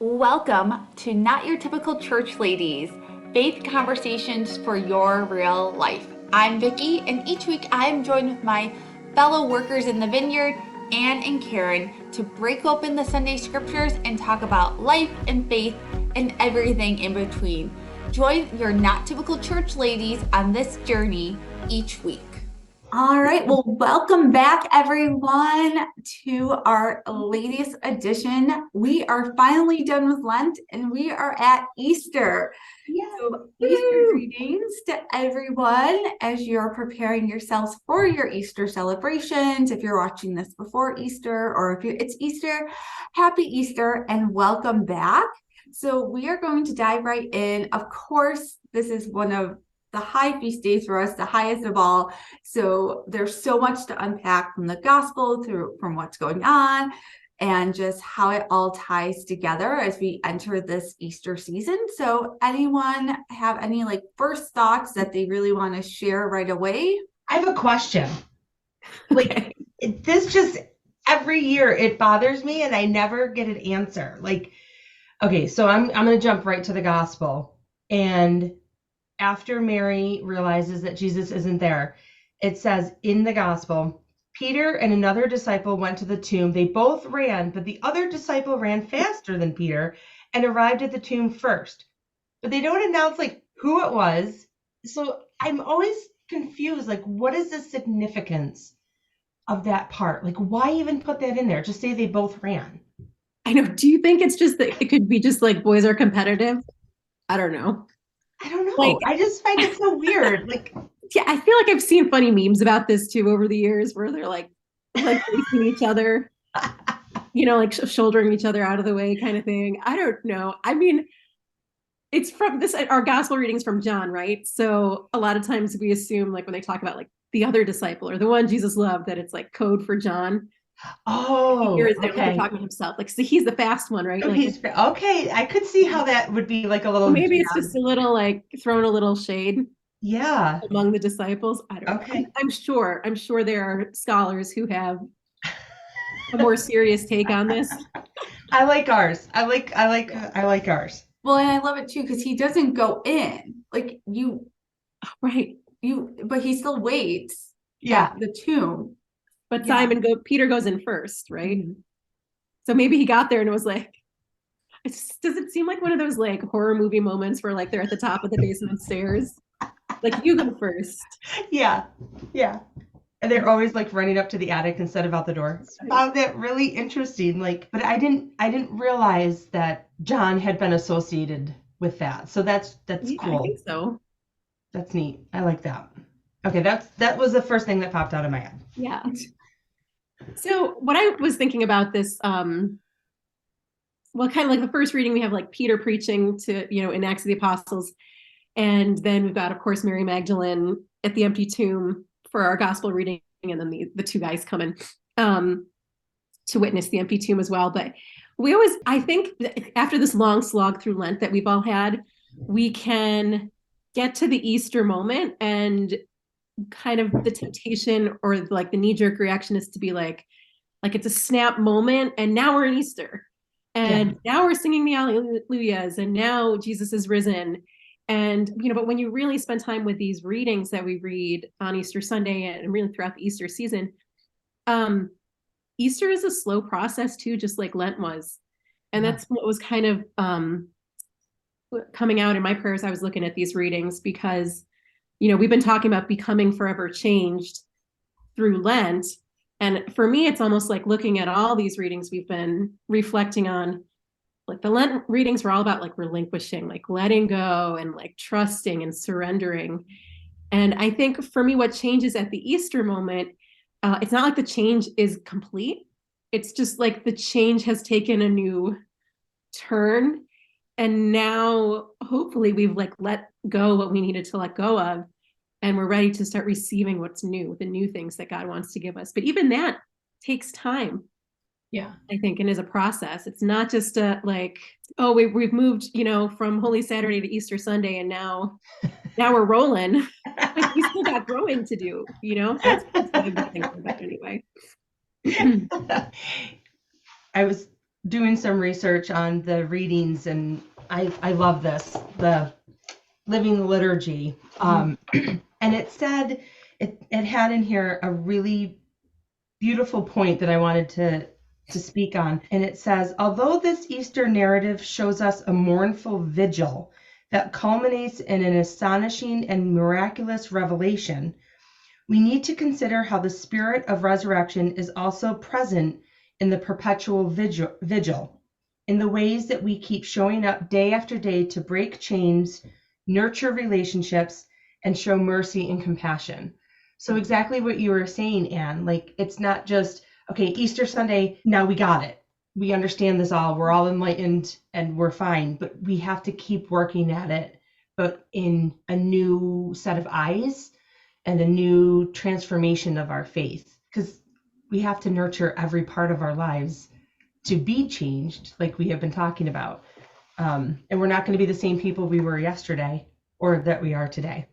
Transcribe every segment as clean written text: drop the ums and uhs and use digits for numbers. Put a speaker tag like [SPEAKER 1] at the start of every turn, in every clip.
[SPEAKER 1] Welcome to Not Your Typical Church Ladies, faith conversations for your real life. I'm Vicky, and each week I'm joined with my fellow workers in the vineyard, Anne and Karen, to break open the Sunday scriptures and talk about life and faith and everything in between. Join your Not Typical Church Ladies on this journey each week. All right, well, welcome back everyone to our latest edition. We are finally done with Lent and we are at Easter. Yeah. So Easter greetings to everyone as you're preparing yourselves for your Easter celebrations. If you're watching this before Easter or if it's Easter, happy Easter and welcome back. So we are going to dive right in. Of course, this is one of the high feast days for us, the highest of all. So there's so much to unpack from the gospel from what's going on and just how it all ties together as we enter this Easter season. So anyone have any first thoughts that they really want to share right away?
[SPEAKER 2] I have a question. This just every year it bothers me and I never get an answer. So I'm going to jump right to the gospel. And after Mary realizes that Jesus isn't there, it says in the gospel, Peter and another disciple went to the tomb. They both ran, but the other disciple ran faster than Peter and arrived at the tomb first. But they don't announce who it was. So I'm always confused. What is the significance of that part? Why even put that in there? Just say they both ran.
[SPEAKER 3] I know. Do you think it's just that it could be just boys are competitive? I don't know.
[SPEAKER 2] I don't know. I just find it so weird.
[SPEAKER 3] Yeah, I feel like I've seen funny memes about this too over the years where they're facing each other, shouldering each other out of the way kind of thing. I don't know. I mean, it's from this, our gospel readings from John, right? So a lot of times we assume when they talk about the other disciple or the one Jesus loved, that it's code for John.
[SPEAKER 2] Oh,
[SPEAKER 3] okay. Talking about himself, so he's the fast one, right?
[SPEAKER 2] Okay, I could see how that would be a little.
[SPEAKER 3] Maybe it's just a little throwing a little shade.
[SPEAKER 2] Yeah,
[SPEAKER 3] among the disciples. I don't know. I'm sure there are scholars who have a more serious take on this.
[SPEAKER 2] I like ours. I like ours.
[SPEAKER 1] Well, and I love it too because he doesn't go in
[SPEAKER 3] right.
[SPEAKER 1] But he still waits.
[SPEAKER 2] Yeah,
[SPEAKER 1] at the tomb.
[SPEAKER 3] But Peter goes in first, right? Mm-hmm. So maybe he got there and was does it seem like one of those horror movie moments where they're at the top of the basement stairs? You go first.
[SPEAKER 2] Yeah. And they're always running up to the attic instead of out the door. I found that really interesting. But I didn't realize that John had been associated with that. So that's cool.
[SPEAKER 3] I think so.
[SPEAKER 2] That's neat. I like that. Okay, that was the first thing that popped out of my head.
[SPEAKER 3] Yeah. So what I was thinking about this, kind of the first reading, we have Peter preaching to, in Acts of the Apostles. And then we've got, of course, Mary Magdalene at the empty tomb for our gospel reading. And then the two guys come in to witness the empty tomb as well. But I think after this long slog through Lent that we've all had, we can get to the Easter moment and kind of the temptation or the knee-jerk reaction is to be it's a snap moment. And now we're in Easter. And now we're singing the Alleluias. And now Jesus is risen. And, but when you really spend time with these readings that we read on Easter Sunday and really throughout the Easter season, Easter is a slow process too, just like Lent was. And that's what was kind of coming out in my prayers. I was looking at these readings because, we've been talking about becoming forever changed through Lent. And for me, it's almost looking at all these readings we've been reflecting on. The Lent readings were all about relinquishing, letting go and trusting and surrendering. And I think for me, what changes at the Easter moment, it's not the change is complete. It's just the change has taken a new turn. And now hopefully we've let go what we needed to let go of. And we're ready to start receiving what's new, the new things that God wants to give us. But even that takes time. Yeah, I think, and is a process. It's not just we've moved, from Holy Saturday to Easter Sunday, and now we're rolling. We still got growing to do, That's what I've been thinking about anyway.
[SPEAKER 2] I was doing some research on the readings, and I love this, the Living Liturgy. And it said, it had in here a really beautiful point that I wanted to speak on. And it says, although this Easter narrative shows us a mournful vigil that culminates in an astonishing and miraculous revelation, we need to consider how the spirit of resurrection is also present in the perpetual vigil, in the ways that we keep showing up day after day to break chains, nurture relationships, and show mercy and compassion. So exactly what you were saying, Anne, like it's not just, okay, Easter Sunday, now we got it. We understand this all, we're all enlightened and we're fine, but we have to keep working at it, but in a new set of eyes and a new transformation of our faith, because we have to nurture every part of our lives to be changed, like we have been talking about. And we're not going to be the same people we were yesterday or that we are today.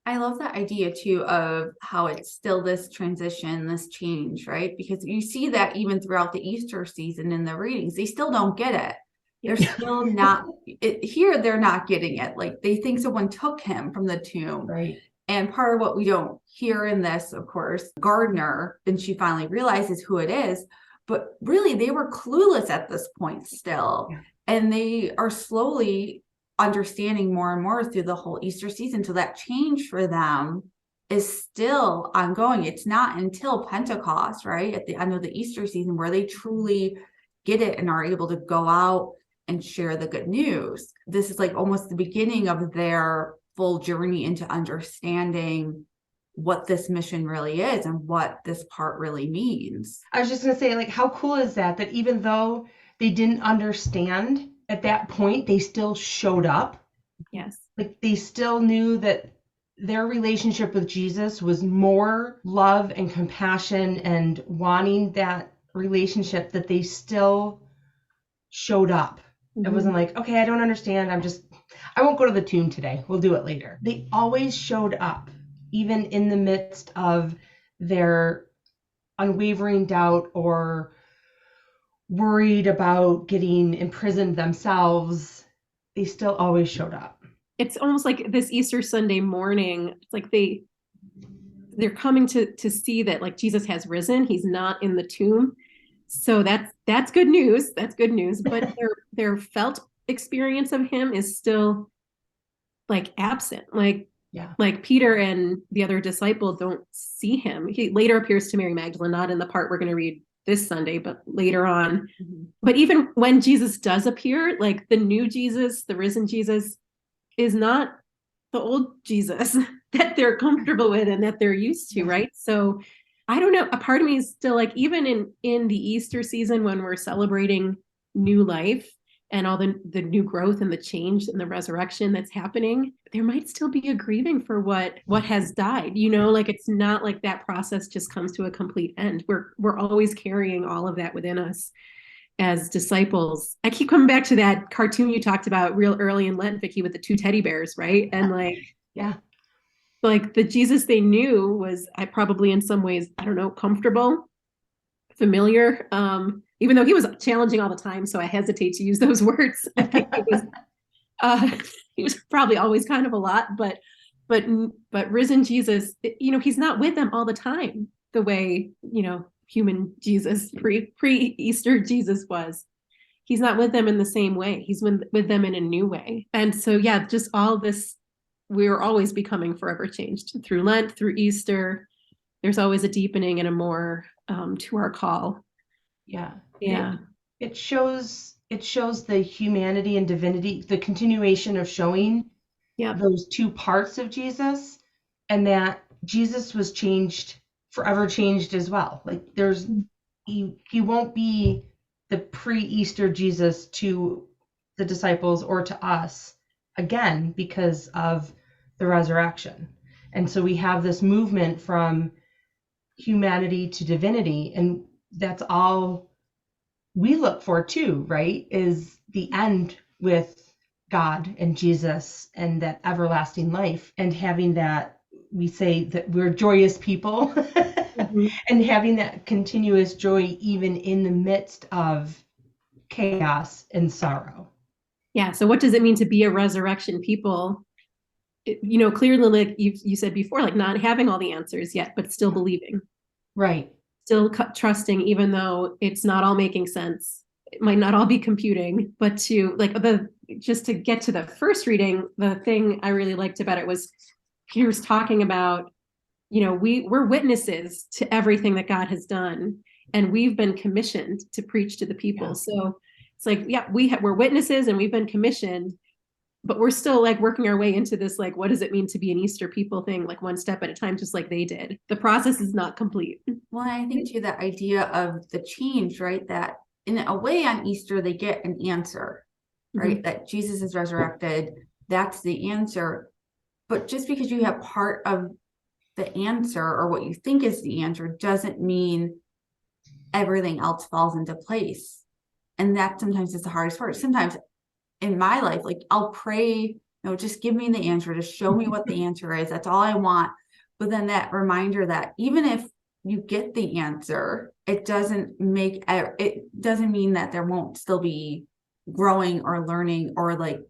[SPEAKER 1] I love that idea too of how it's still this transition, this change, right? Because you see that even throughout the Easter season in the readings, they still don't get it. They're still not here. They're not getting it. Like they think someone took him from the tomb.
[SPEAKER 2] Right.
[SPEAKER 1] And part of what we don't hear in this, of course, Gardner, and she finally realizes who it is, but really they were clueless at this point still.
[SPEAKER 2] Yeah.
[SPEAKER 1] And they are slowly understanding more and more through the whole Easter season. So that change for them is still ongoing. It's not until Pentecost, right, at the end of the Easter season, where they truly get it and are able to go out and share the good news. This is like almost the beginning of their full journey into understanding what this mission really is and what this part really means.
[SPEAKER 2] I was just going to say, like, how cool is that even though they didn't understand at that point, they still showed up.
[SPEAKER 3] Yes.
[SPEAKER 2] Like they still knew that their relationship with Jesus was more love and compassion and wanting that relationship, that they still showed up. Mm-hmm. It wasn't like, okay, I don't understand. I won't go to the tomb today. We'll do it later. They always showed up, even in the midst of their unwavering doubt or worried about getting imprisoned themselves. They still always showed up.
[SPEAKER 3] It's almost like this Easter Sunday morning, it's like they're coming to see that like Jesus has risen. He's not in the tomb. So that's good news. That's good news. But their felt experience of him is still like absent. Like Peter and the other disciple don't see him. He later appears to Mary Magdala, not in the part we're going to read this Sunday, but later on. Mm-hmm. But even when Jesus does appear, like the new Jesus, the risen Jesus, is not the old Jesus that they're comfortable with and that they're used to, right? So I don't know. A part of me is still like, even in the Easter season, when we're celebrating new life and all the new growth and the change and the resurrection that's happening, there might still be a grieving for what has died, like it's not like that process just comes to a complete end. We're always carrying all of that within us as disciples. I keep coming back to that cartoon you talked about real early in Lent, Vicky, with the two teddy bears, right? And like,
[SPEAKER 2] yeah,
[SPEAKER 3] like the Jesus they knew was probably in some ways, I don't know, comfortable, familiar, even though he was challenging all the time. So I hesitate to use those words. I think he was probably always kind of a lot, but risen Jesus, he's not with them all the time the way, human Jesus, pre-Easter Jesus was. He's not with them in the same way. He's with them in a new way. And so, yeah, just all this, we're always becoming forever changed through Lent, through Easter. There's always a deepening and a more to our call.
[SPEAKER 2] Yeah.
[SPEAKER 3] Yeah.
[SPEAKER 2] It shows the humanity and divinity, the continuation of showing those two parts of Jesus, and that Jesus was changed, forever changed as well. Like he won't be the pre-Easter Jesus to the disciples or to us again because of the resurrection. And so we have this movement from humanity to divinity, and that's all we look for too, right? Is the end with God and Jesus and that everlasting life, and having that, we say that we're joyous people.
[SPEAKER 3] Mhm.
[SPEAKER 2] And having that continuous joy even in the midst of chaos and sorrow.
[SPEAKER 3] Yeah. So what does it mean to be a resurrection people? Clearly, like you said before, like not having all the answers yet, but still believing,
[SPEAKER 2] Right.
[SPEAKER 3] still trusting, even though it's not all making sense. It might not all be computing, but just to get to the first reading, the thing I really liked about it was he was talking about, we're witnesses to everything that God has done, and we've been commissioned to preach to the people.
[SPEAKER 2] Yeah.
[SPEAKER 3] So it's like, yeah, we're witnesses and we've been commissioned, but we're still like working our way into this, like, what does it mean to be an Easter people thing, like one step at a time, just like they did. The process is not complete.
[SPEAKER 1] Well, I think too, that idea of the change, right? That in a way on Easter, they get an answer, right?
[SPEAKER 3] Mm-hmm.
[SPEAKER 1] That Jesus is resurrected. That's the answer. But just because you have part of the answer or what you think is the answer doesn't mean everything else falls into place. And that sometimes is the hardest part. Sometimes in my life, like I'll pray, just give me the answer, just show me what the answer is. That's all I want. But then that reminder that even if you get the answer, it doesn't mean that there won't still be growing or learning or like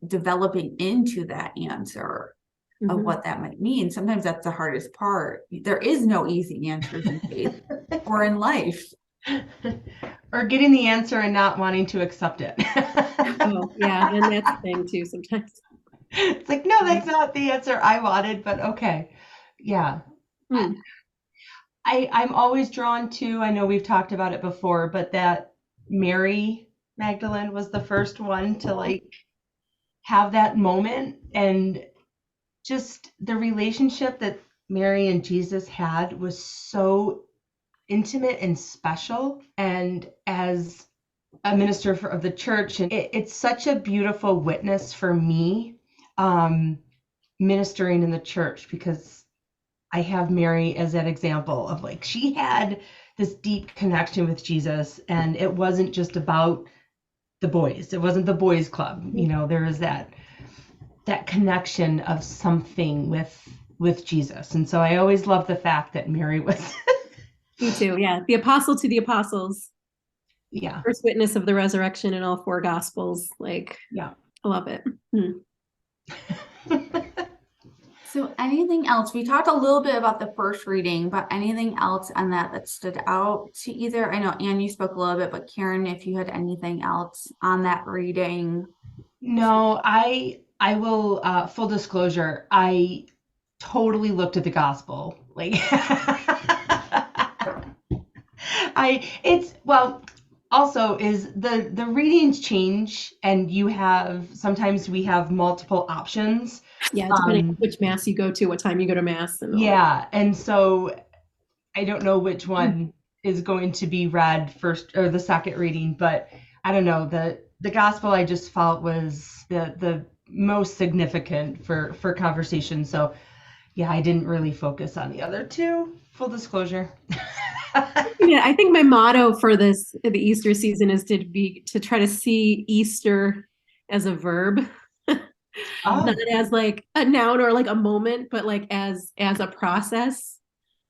[SPEAKER 1] developing into that answer of
[SPEAKER 3] Mm-hmm.
[SPEAKER 1] what that might mean. Sometimes that's the hardest part. There is no easy answers in faith or in life.
[SPEAKER 2] Or getting the answer and not wanting to accept it.
[SPEAKER 3] Oh, yeah. And that's the thing too, sometimes.
[SPEAKER 2] It's like, no, that's not the answer I wanted, but okay. Yeah.
[SPEAKER 3] Hmm.
[SPEAKER 2] I'm always drawn to, I know we've talked about it before, but that Mary Magdalene was the first one to like have that moment, and just the relationship that Mary and Jesus had was so intimate and special. And as a minister of the church, and it's such a beautiful witness for me, ministering in the church, because I have Mary as that example of like, she had this deep connection with Jesus, and it wasn't just about the boys. It wasn't the boys club. There was that connection of something with Jesus. And so I always love the fact that Mary was
[SPEAKER 3] Me too. Yeah. The apostle to the apostles.
[SPEAKER 2] yeah.
[SPEAKER 3] First witness of the resurrection in all four gospels. Like,
[SPEAKER 2] Yeah.
[SPEAKER 3] I love it. Hmm.
[SPEAKER 1] So anything else? We talked a little bit about the first reading, but anything else on that stood out to either? I know Anne, you spoke a little bit, but Karen, if you had anything else on that reading.
[SPEAKER 2] No, I will, full disclosure, I totally looked at the gospel. Like also is the readings change, and sometimes we have multiple options.
[SPEAKER 3] Yeah, depending on which mass you go to, what time you go to mass, and all that.
[SPEAKER 2] Yeah, and so I don't know which one is going to be read first or the second reading, but I don't know, the gospel I just felt was the most significant for conversation. So yeah, I didn't really focus on the other two, full disclosure.
[SPEAKER 3] Yeah, I think my motto for the Easter season is to try to see Easter as a verb, not as like a noun or like a moment, but like as a process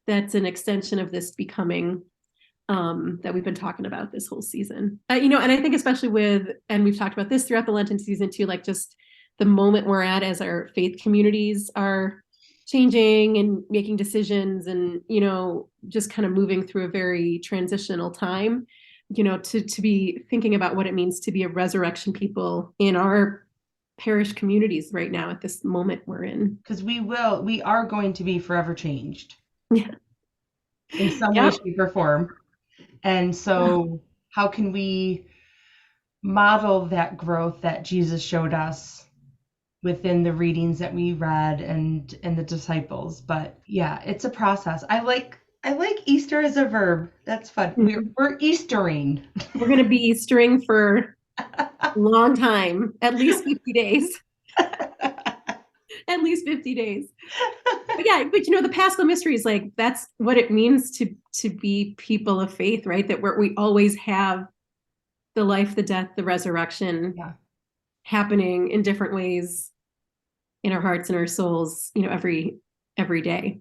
[SPEAKER 3] that's an extension of this becoming that we've been talking about this whole season. And I think especially and we've talked about this throughout the Lenten season too, like just the moment we're at as our faith communities are changing and making decisions, and just kind of moving through a very transitional time, to be thinking about what it means to be a resurrection people in our parish communities right now at this moment we're in.
[SPEAKER 2] Because we are going to be forever changed.
[SPEAKER 3] Yeah.
[SPEAKER 2] In some way, shape, or form. And so how can we model that growth that Jesus showed us within the readings that we read and the disciples? But yeah, it's a process. I like Easter as a verb. That's fun.
[SPEAKER 3] Mm-hmm.
[SPEAKER 2] We're Eastering.
[SPEAKER 3] We're going to be Eastering for a long time, at least 50 days. At least 50 days. But yeah, but the Paschal mysteries, like that's what it means to be people of faith, right? That we always have the life, the death, the resurrection happening in different ways in our hearts and our souls, every day.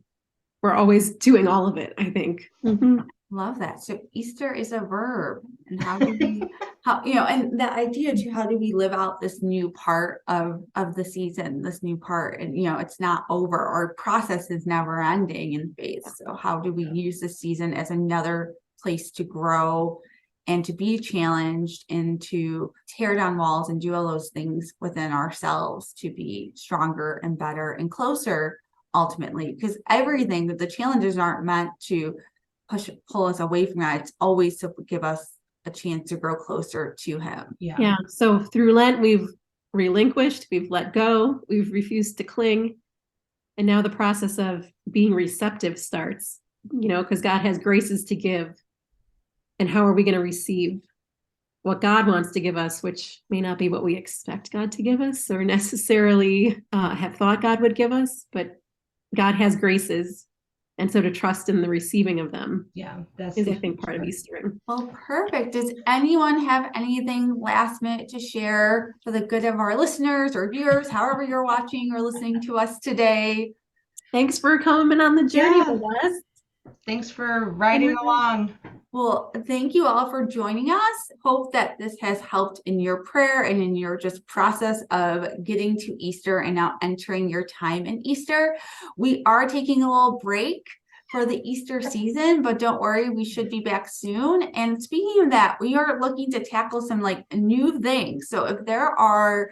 [SPEAKER 3] we're always doing all of it, I think. Mhm.
[SPEAKER 1] Love that. So Easter is a verb. And how do we, and that idea too, how do we live out this new part of the season, this new part? And, it's not over. Our process is never ending in faith. So how do we use this season as another place to grow and to be challenged and to tear down walls and do all those things within ourselves to be stronger and better and closer ultimately? Because everything, the challenges aren't meant to pull us away from that. It's always to give us a chance to grow closer to him.
[SPEAKER 3] Yeah. So through Lent, we've relinquished, we've let go, we've refused to cling. And now the process of being receptive starts, because God has graces to give. And how are we going to receive what God wants to give us, which may not be what we expect God to give us or necessarily have thought God would give us, but God has graces. And so to trust in the receiving of them is, I think, part of Eastering.
[SPEAKER 1] Well, perfect. Does anyone have anything last minute to share for the good of our listeners or viewers, however you're watching or listening to us today?
[SPEAKER 3] Thanks for coming on the journey with us.
[SPEAKER 2] Thanks for riding along.
[SPEAKER 1] Well, thank you all for joining us. Hope that this has helped in your prayer and in your just process of getting to Easter and now entering your time in Easter. We are taking a little break for the Easter season, but don't worry, we should be back soon. And speaking of that, we are looking to tackle some new things. So if there are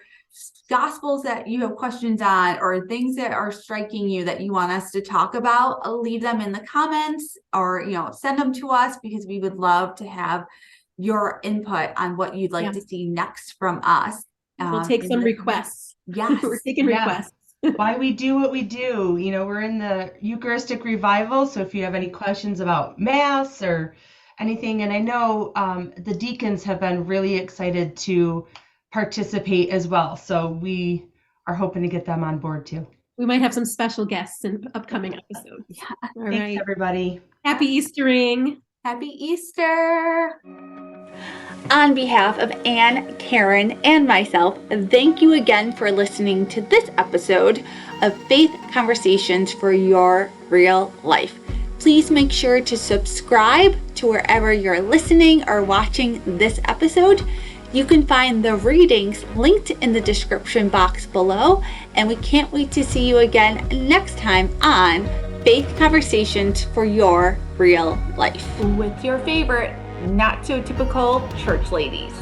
[SPEAKER 1] gospels that you have questions on or things that are striking you that you want us to talk about, leave them in the comments or send them to us, because we would love to have your input on what you'd like to see next from us.
[SPEAKER 3] We'll take some requests.
[SPEAKER 1] Yes.
[SPEAKER 3] We're taking requests.
[SPEAKER 2] Why we do what we do. We're in the Eucharistic revival, so if you have any questions about Mass or anything, and I know the deacons have been really excited to participate as well, so we are hoping to get them on board too.
[SPEAKER 3] We might have some special guests in upcoming episodes.
[SPEAKER 1] Yeah.
[SPEAKER 3] All
[SPEAKER 2] Thanks,
[SPEAKER 3] right.
[SPEAKER 2] everybody.
[SPEAKER 3] Happy Eastering.
[SPEAKER 1] Happy Easter. On behalf of Anne, Karen, and myself, thank you again for listening to this episode of Faith Conversations for Your Real Life. Please make sure to subscribe to wherever you're listening or watching this episode. You can find the readings linked in the description box below, and we can't wait to see you again next time on Faith Conversations for Your Real Life with your favorite not so typical church ladies.